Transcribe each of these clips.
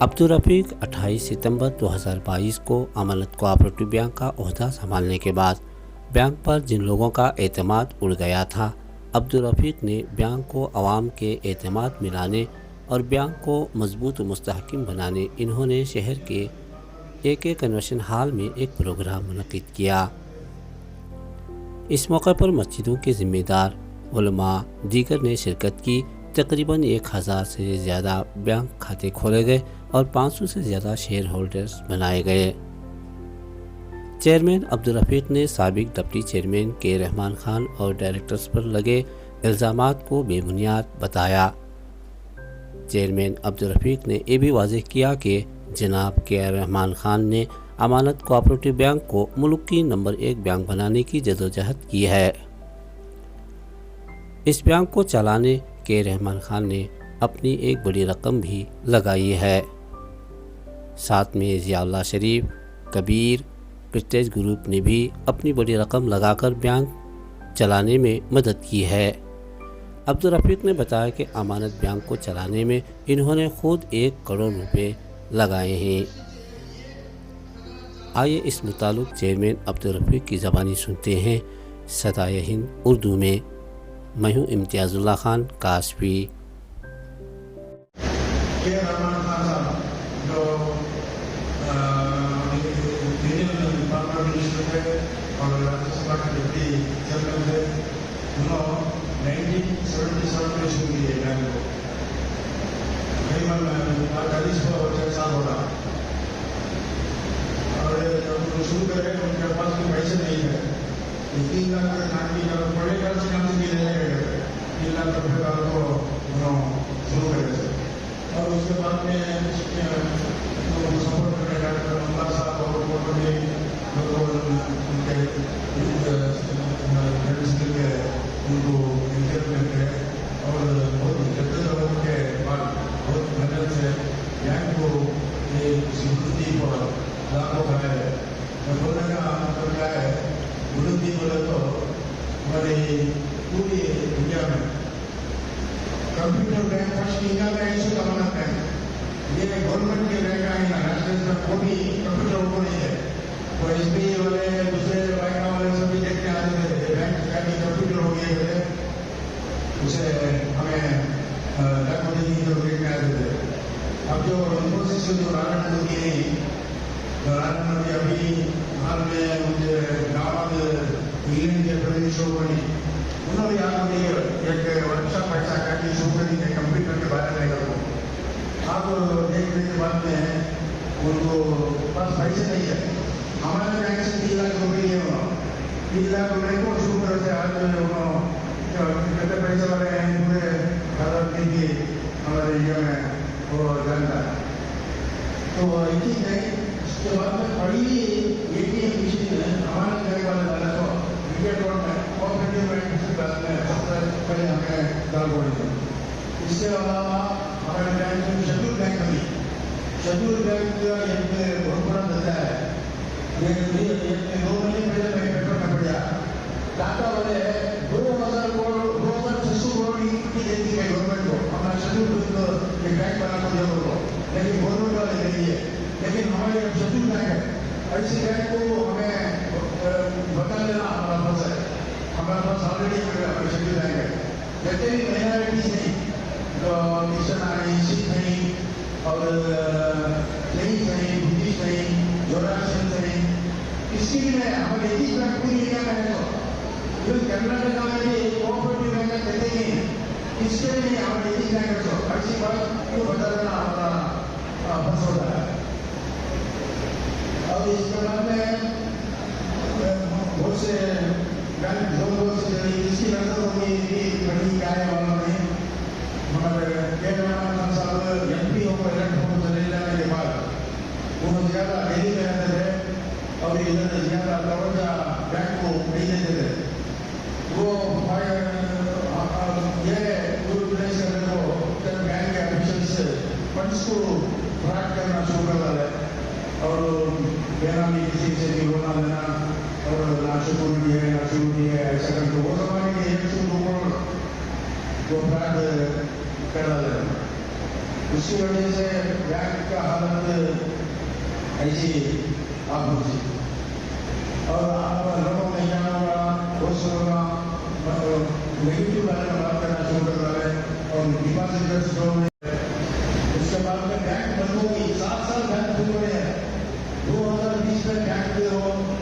अब्दुल रफीक 28 सितंबर 2022 को अमानत cooperative bank का ओहदा संभालने के बाद बैंक पर जिन लोगों का एतमाद उड़ गया था, अब्दुल रफीक ने बैंक को अवाम के एतमाद मिलाने और बैंक को मजबूत मुस्तहकम बनाने इन्होंने शहर के AK कन्वेंशन हॉल में एक प्रोग्राम मुनक़िद किया। इस मौके पर मस्जिदों के ज़िम्मेदार, उलमा, दीगर ने शिरकत की। तकरीबन 1000 से ज़्यादा बैंक खाते खोले गए और 500 से ज़्यादा शेयर होल्डर्स बनाए गए। चेयरमैन अब्दुल रफीक ने साबिक डिप्टी चेयरमैन के रहमान खान और डायरेक्टर्स पर लगे इल्ज़ामात को बेबुनियाद बताया। चेयरमैन अब्दुल रफीक ने यह भी वाज़ेह किया कि जनाब के रहमान खान ने अमानत कोऑपरेटिव बैंक को मुल्क की नंबर 1 बैंक बनाने की जदोजहद की है। इस बैंक को चलाने के रहमान खान ने अपनी एक बड़ी रकम भी लगाई है। साथ में ज़ियाउल्लाह शरीफ, कबीर, प्रेस्टीज ग्रुप ने भी अपनी बड़ी रकम लगाकर बैंक चलाने में मदद की है। अब्दुल रफीक ने बताया कि अमानत बैंक को चलाने में इन्होंने खुद 1 करोड़ रुपए लगाए हैं। आइए इस मुताल्लिक़ चेयरमैन अब्दुल रफीक की ज़बानी सुनते हैं। सदाए हिंद उर्दू में। मैं हूँ इम्तियाज़ुल्लाह खान काशफी। शुरू करें, उनके पास कोई पैसे नहीं है। 3 लाख बड़े घर से हम भी ले गए 3 लाख रुपये का तो शुरू करे और उसके बाद में सपोर्ट करने डॉक्टर अम्बार साहब और उनके उनको इंटरव्यू करके और बहुत जद्दोजहद के बाद बहुत मेहनत से बैंक को ये स्वीकृति पर लागू कराया है। बोलने का मतलब क्या है, बुलंदी बोले तो हमारी पूरी दुनिया में कंप्यूटर बैंक फर्स्ट इंडिया में ऐसे अमानत बैंक, ये गवर्नमेंट के बैंक है ना, नेशनल वो भी कंप्यूटर ऊपर नहीं है। तो SBI वाले दूसरे बैंक वाले सभी देखने आते थे बैंक का कंप्यूटर हो गया है, उसे हमें डाकोटी की जो देखने आते थे। अब जो इन्फोसिस जो नारायण मोदी अभी हाल में मुझे दावत इंग्लैंड के प्रदेश बनी, उन्होंने यहाँ मुझे एक वर्कशॉप पैसा करके शुरू करी है कंप्यूटर के बारे में करो। आप देखने के बाद में उनको पास पैसे नहीं है। हमारे बैंक से 3 लाख रुपये है, 3 लाख रुपये को शुरू करते आज कितने पैसे वाले हैं पूरे भारत के लिए हमारे इंडिया में वो जानता है। तो एक ही नहीं, उसके बाद में बड़ी ATM मशीन है हमारे बैंक वाले वाले तो इंडिया रोड में कोऑपरेटिव बैंक से पहले हमें डाल पड़ी थी। इसके अलावा हमारे बैंक में शेड्यूल बैंक भी, शेड्यूल बैंक का एक बहुत बड़ा धंधा है। ये 2 महीने पहले मैं पेपर में पढ़ा, टाटा वाले 2000 करोड़ 2600 करोड़ की देती है गवर्नमेंट को हमारा शेड्यूल एक बैंक बना को दिया उनको, लेकिन गवर्नमेंट वाले नहीं है। लेकिन हमारे शेड्यूल बैंक है, ऐसी बैंक को हमें बता देना हमारा पास है। हमारे पास ऑलरेडी शेड्यूल बैंक है, कहते भी माइनॉरिटीज नहीं, तो क्रिश्चन नहीं, सिख नहीं और जैन नहीं, बुद्धिस्ट नहीं, जोरास्ट्रियन नहीं, इसकी भी नहीं। हमारे एक ही बैंक पूरी इंडिया में है। तो कर्नाटक में भी कोऑपरेटिव बैंक कहते ही नहीं, इसके भी नहीं हमारे एक ही बैंक है। ऐसी बात को बता देना हमारा बस होता है। और इसके बाद में बहुत से बैंक लोगों से इसकी नजर होगी कि बड़ी क्या है वालों में हमारे केरल साहब MP को इलेक्ट हो चले जाने के बाद वो ज़्यादा डेली में रहते थे और इधर ज़्यादा तवज्जो बैंक को नहीं देते थे। वो ये पूरे प्रदेश में वो बैंक के ऑफिशियल्स फंड्स को फ्रॉड करना शुरू कर डाले और बेनामी किसी से भी होना देना और ना शुरू है ऐसा करके वो जमाने के 1 से 2 करोड़ वो फ्रॉड कर डाले। उसकी वजह से बैंक का हालत ऐसी आप होती और आप लोगों में क्या होगा वो होगा नेगेटिव बारे में बात करना शुरू कर रहा है और डिपॉजिटर्स जो उसके बाद में बैंक बंद होगी 7 साल बैंक बंद हो रहे हैं 2020 में बैंक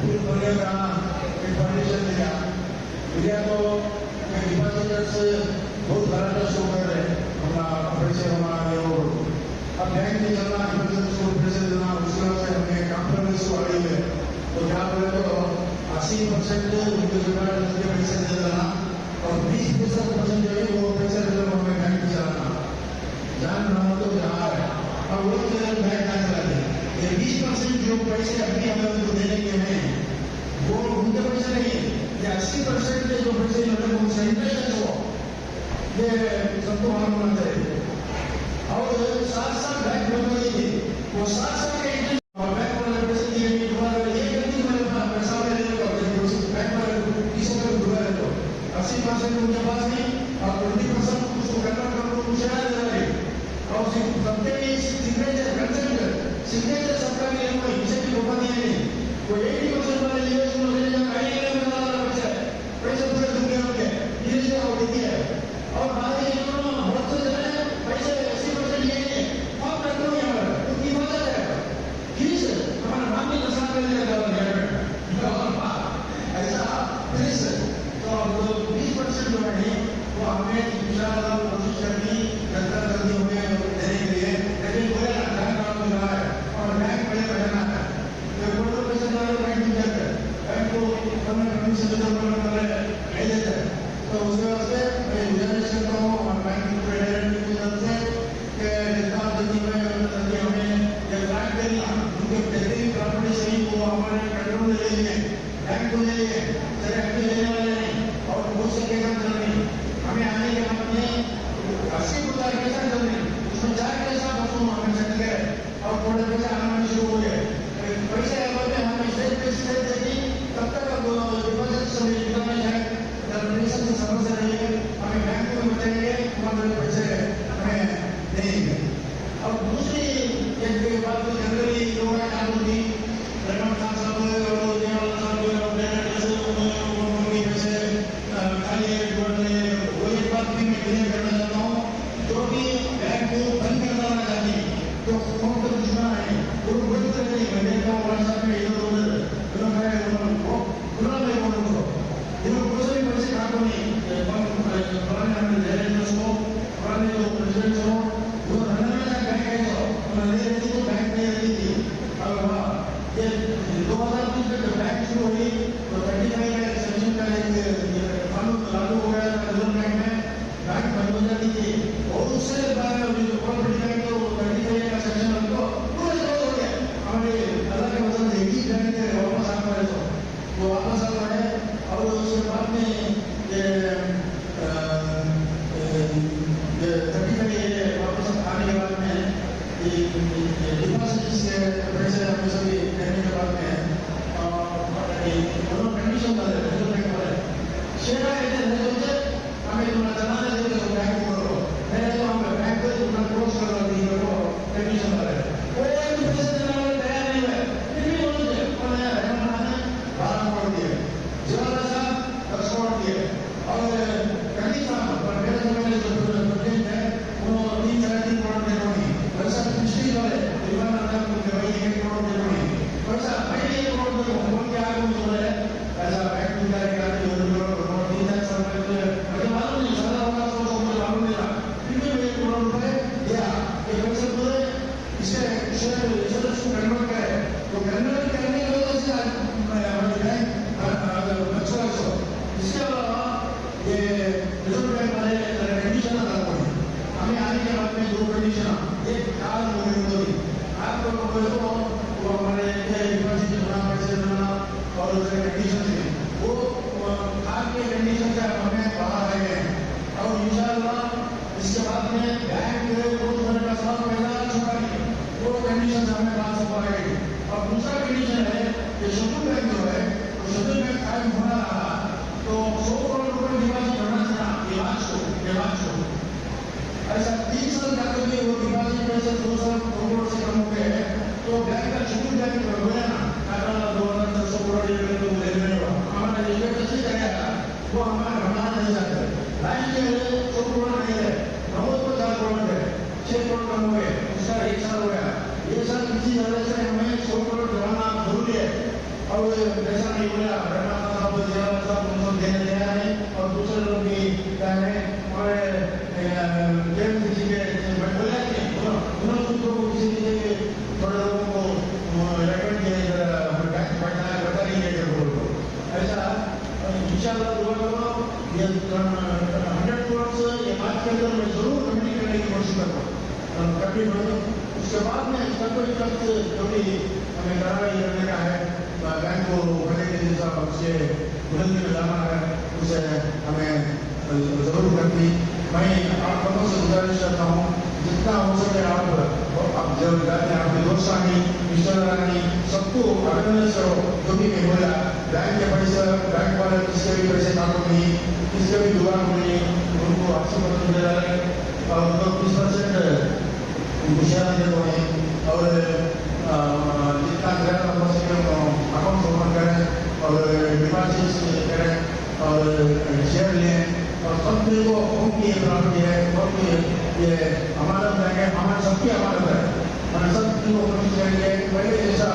फिर बनेगा परमिशन दिया तो डिपॉजिटर्स बहुत घराटा शुरू कर रहे हैं अपना पैसे हमारे अब बैंक में चलना पैसे देना उसके बाद से हमें कॉम्प्रोमाइज को आई है तो क्या बोले तो 80% उनके पैसे दे देना और 20% जो है वो पैसे दे देना हमें बैंक में चलाना जान रहा तो जहाँ है और वो बैंक ना चलाते ये 20% जो पैसे अभी हमें उनको देने के हैं वो उनके पैसे नहीं है ये 80% के जो पैसे मतलब वो सेंट्रल हो ये सबको मालूम होना चाहिए और 7 साल बैंक बंद हो गई थी वो 7 साल के बैंक वाले पैसे दिए दोबारा ये गलती मेरे पैसा ले लेगा बैंक वाले किसी को दोबारा ले लो 80% उनके पास नहीं और 20% उसको करना करो मुझे ना दे रहे और सबके सिग्नेचर सबका भी है कोई किसी की धोखा दिया नहीं वो 80% वाले लिए उसमें ले जाना पैसे पूरे दुनिया में ये से और देखिए और बाद में इन्होंने बहुत से जने पैसे 80% लिए नहीं और करते हो यहाँ पर उनकी बात है प्लीज हमारा नाम भी नशा कर लिया ऐसा प्लीज तो 20% जो है वो हमें इंशाअल्लाह कोशिश करनी जनता जल्दी हमें देने के लिए लेकिन कोई बैंक काम हो रहा है और बैंक पहले बजाना है तो कोई पैसे डाले बैंक में जाकर बैंक को हमने कभी से जो कर रहे हैं देते हैं तो उसके वास्ते मैं गुजारिश करता हूँ और बैंक के डायरेक्टर की तरफ से कि जितना जल्दी में हमें ये बैंक के लिए उनके बेहतरीन प्रॉपर्टी सही वो हमारे कंट्रोल में ले लिए बैंक को ले लिए डायरेक्ट लेने वाले नहीं और बहुत से के साथ चल रही हमें आने के बाद में 80% के साथ चल रही उसमें 4 के साथ वसूल हमें चल गए और थोड़े पैसे आना शुरू हो गए पैसे अगर हमें स्टेट पे स्टेट देगी तब तक अब डिपॉजिट से निकालना है डोनेशन की समस्या नहीं है हमें बैंक में बचाएंगे हमारे पैसे हमें देंगे और दूसरी एक बात तो जनरली लोग चालू थी रमन खान साहब और देवाल साहब और पैसे खाली वो एक बात भी मैं क्लियर करना चाहता हूँ जो भी बैंक को बंद करना चाहती तो कौन सा दुश्मन है वो बंद कर नहीं मैंने कहा व्हाट्सएप में इधर उधर उन्होंने बोलो ये कोई भी पैसे खाते नहीं पुराने हमें ले रहे उसको पुराने जो प्रेसिडेंट हो वो रहने में बैंक है तो ले रही थी तो बैंक नहीं रहती थी अब ये 2020 में जब बैंक शुरू हुई तो 35 सेक्शन का एक कानून लागू हो गया रिजर्व बैंक में बैंक बंद हो जाती थी और उससे प्रॉपर्टी बैंक तो 35 का सेक्शन उनको पूरे हो गया हमारे अल्लाह के वजह से एक ही बैंक थे वापस आ गए तो वापस आ गए और उसके बाद में ये 35 वापस आने के बाद में डिपॉजिट से पैसे हमें सभी देने के बाद में दोनों कंडीशन वाले रिजर्व बैंक वाले शेयर है हमें तुम्हारा चलाना चाहिए तो बैंक को करो नहीं तो हम बैंक को तुम्हारा क्लोज करो दी को कंडीशन वाले कोई भी पैसे देने वाले तैयार नहीं हुए फिर भी बोलते कौन है रहमान ने 12 करोड़ दिए जवाहर साहब 10 करोड़ दिए और कहीं साहब पर मेरे समय में जो प्रेसिडेंट है वो 3-3.5 करोड़ दे रही वैसा पिछली वाले दीवान आदम को भाई 1 करोड़ दे रही वैसा भाई 1 करोड़ दे हम क्या आगे बोल रहे हैं ऐसा बैंक में जाएगा तो 2 करोड़ 3 साल में मुझे मालूम नहीं सारा होगा तो मुझे मालूम नहीं था फिर भी 1 करोड़ रुपए दिया ये पैसे पूरे इसे को कन्वर्ट करे तो कन्वर्ट करने की वजह से हमारे बैंक अच्छा इसके अलावा ये रिजर्व बैंक वाले कंडीशन लागू है हमें आने के बाद में 2 कंडीशन एक खास मोदी आपको बोलो वो हमारे डिपॉजिट जमा पैसे देना और उसके कंडीशन थे वो आपके कंडीशन से हमें बाहर आ गए और इंशाअल्लाह इसके बाद में बैंक को थोड़े का साथ पैसा छुपा वो कंडीशन हमें पास हो पाएगी और दूसरा कंडीशन है कि शेड्यूल बैंक जो है तो शेड्यूल बैंक कायम होना रहा तो 100 करोड़ रुपए डिपॉजिट करना चाहिए ये बात को ऐसा 3 साल जाकर भी वो डिपॉजिट पैसे 2 साल 2 करोड़ से कम हो गए हैं, तो बैंक का छुट्टी जाके हुआ ना, आता 2,600 करोड़ ये तो ले लेने वाला हमारा ये कैसे करेगा, वो हमारा नहीं जाता है। बैंक के 100 करोड़ नहीं है, 950 करोड़ है, 6 करोड़ कम हो गए, उसका 1 साल हो गया। ये साल किसी तरह से हमें 100 करोड़ जमाना जरूरी है, और ऐसा नहीं बोला रहमान साहब उनको देने दे रहा है, और दूसरे लोग भी क्या है और किसी के बोला कि उन्होंने उनको किसी के थोड़े लोगों को रेकमेंड किया बैंक पढ़ना है बता नहीं है बोलो ऐसा इंशाल्लाह दुआ करो। ये 100 करोड़ से ये बात के अंदर मैं जरूर कंप्लीट करने की कोशिश करता हूँ, कंप्लीट हो। उसके बाद में इसका कोई वक्त जो भी हमें कार्रवाई करने का है, बैंक को पहले के जैसा उससे बुलंदी में जाना है, उसे हमें जरूर करनी। मैं आप लोगों से गुजारिश करता हूँ जितना हो सके आप जो जाते हैं आपके दोस्त आनी रिश्तेदारानी सबको अवेयरनेस करो, जो भी मैं बोला बैंक के पैसे बैंक वाले किसके भी पैसे काटो नहीं, किसके भी दुआ नहीं, उनको अच्छे पत्र दे रहे हैं और उनको 20% निशान दे दो हैं, और जितना गैर हो सके अकाउंट ओपन करें और डिपॉजिट करें और शेयर लें, और सब को उनकी प्रॉपर्टी है, उनकी ये हमारा बैंक है, हमारे सबकी अमानत है, हमें सब को कोशिश करेंगे पहले जैसा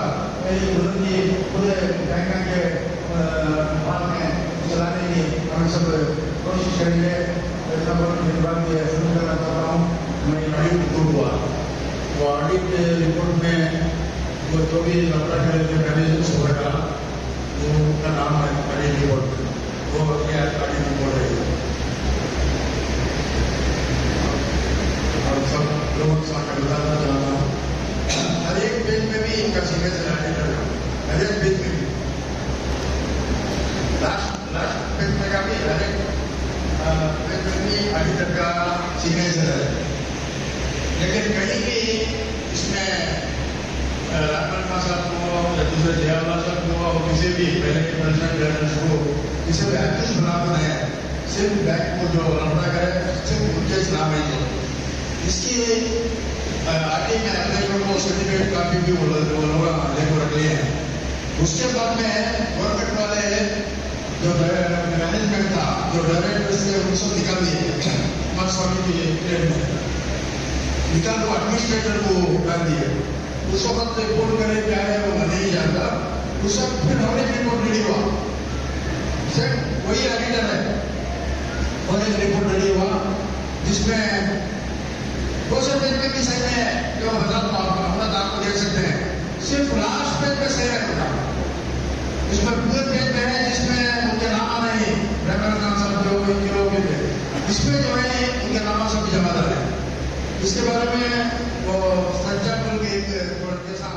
मेरी बुलंदी पूरे बैंक के भाग में चलाने की हम सब कोशिश करेंगे। ऐसा बात ये शुरू करना चाहता हूँ। मैं ऑडिट रिपोर्ट हुआ, वो ऑडिट रिपोर्ट में वो जो भी लफड़ा मैनेजर्स होगा वो उनका नाम है ऑडिट रिपोर्ट, वो क्या ऑडिट रिपोर्ट है और सब लोगों के साथ बताना चाहता हूँ। हर एक पेज में भी इनका सिग्नेचर आने लगा, हर एक पेज में भी लास्ट पेज में का भी हर एक पेज में भी ऑडिटर का सिग्नेचर है। लेकिन कहीं भी इसमें रामन साहब को या दूसरे जयावाला साहब को और किसी भी पहले के प्रेसिडेंट को किसी भी एक्टिव बनाना है, सिर्फ बैंक को जो लफड़ा करे सिर्फ उनके नाम है। इसकी आगे में अपने को सर्टिफिकेट काफी भी वो लोग लेकर रख लिए हैं। उसके बाद में गवर्नमेंट वाले जो मैनेजमेंट था, जो डायरेक्टर से उनको निकाल दिए स्वामी की ट्रेन में निकाल को एडमिनिस्ट्रेटर को डाल दिए। उस वक्त रिपोर्ट करे क्या है वो नहीं जानता, उस वक्त फिर ऑडिट रिपोर्ट रेडी हुआ, सेम वही ऑडिटर है, ऑडिट रिपोर्ट रेडी हुआ जिसमें 200 पेज में भी सही है जो हजार आपको देख सकते हैं, सिर्फ लास्ट पेज में सही रखा, इसमें पूरे पेज में है जिसमें उनके नाम नहीं रहमान साहब जो इसमें जो है उनके नाम सब जमादार है। इसके बारे में वो सज्जा बोल के एक जैसा